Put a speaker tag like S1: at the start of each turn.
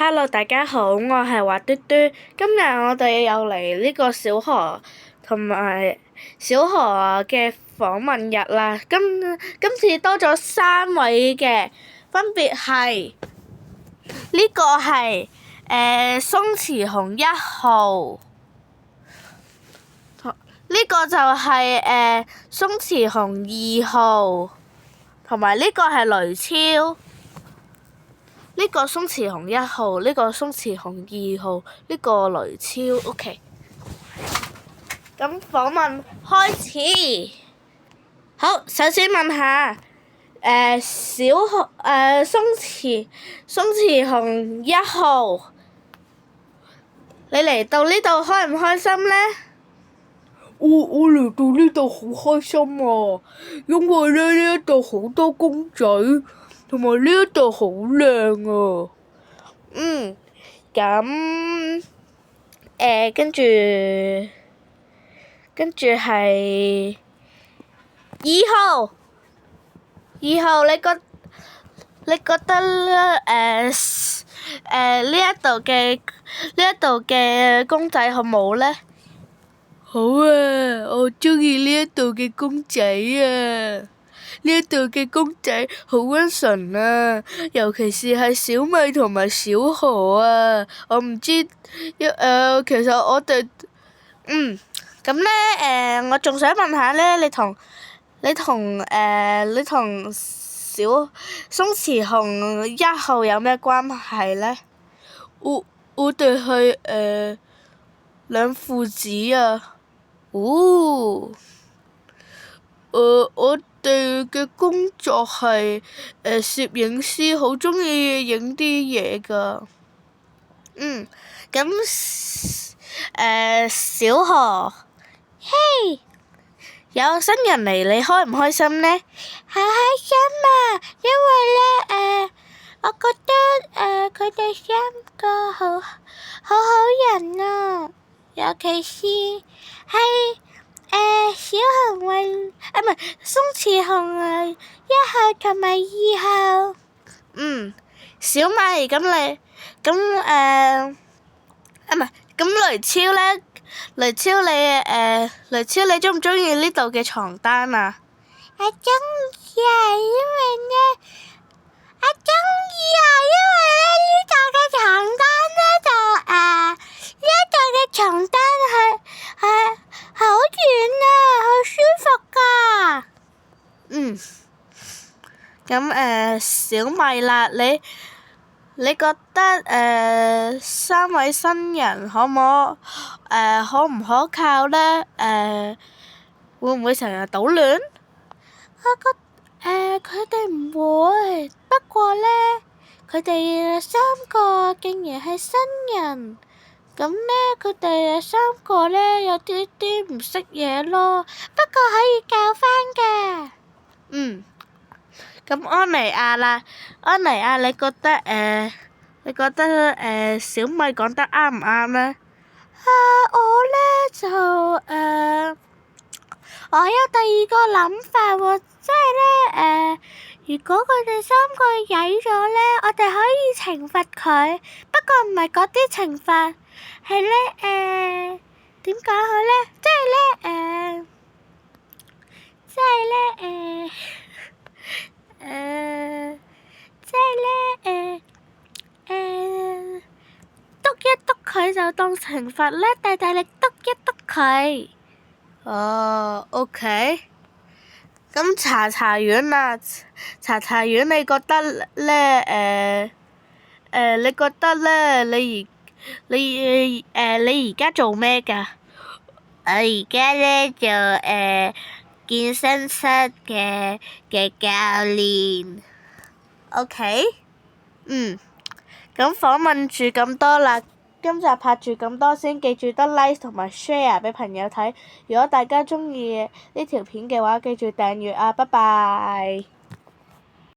S1: Hello，大家好，我係華嘟嘟。今日我哋又嚟呢個小學同埋小學嘅訪問日啦。今次多咗3位嘅，分別係呢個係鬆弛熊1號，呢個就係鬆弛熊2號，同埋呢個係雷超。呢個鬆弛熊1號，呢個鬆弛熊2號，呢個雷超。OK。咁訪問開始。好，首先問下鬆弛熊1號，你嚟到呢度開唔開心呢？
S2: 我嚟到呢度好開心啊，因為呢一度好多公仔，同埋呢一度好靚啊。
S1: 咁跟住係2號。2號，你覺得呢一度嘅公仔好冇呢？
S2: 好啊，我鍾意呢一度嘅公仔啊！呢一度嘅公仔好溫順啊，尤其是係小米同埋小何啊！我唔知，其實我哋
S1: 咁咧我仲想問下咧，你同小鬆弛熊1號有咩關係咧？
S2: 我哋係兩父子啊！我哋嘅工作係攝影師，好鍾意影啲嘢㗎。
S1: 咁小何，嘿，有新人嚟，你開唔開心呢？
S3: 好開心啊！因為咧我覺得佢哋3個好人啊，尤其是係小熊鬆弛熊1號同埋2號。
S1: 小米，咁雷超咧？雷超你鍾唔鍾意呢度嘅床單啊？
S3: 我鍾意啊，因為咧呢度嘅床單係好軟啊，好舒服㗎。
S1: 咁小米啦，你覺得3位新人可唔可靠咧？會唔會成日搗亂？
S3: 我覺得佢哋唔會，不過咧佢哋3個竟然係新人，咁咧佢哋3個咧有啲唔識嘢咯，不過可以教返嘅。
S1: 咁安妮亞啦，安妮亞你覺得小米講得啱唔啱咧？
S3: 我咧就我有第2個諗法喎，即係咧如果佢哋3個曳咗咧，我哋可以懲罰佢，不過唔係嗰啲懲罰，係咧點講好咧？即係咧篤一篤佢就當懲罰咧，大大力篤一篤佢。
S1: OK。咁茶園啊，茶園你覺得咧你而家做咩㗎？
S3: 我而家咧做健身室嘅教練。
S1: OK。咁訪問住咁多啦，今集拍住咁多先，記住得 like 同埋 share 俾朋友睇。如果大家鍾意呢條片嘅話，記住訂閱啊，拜拜。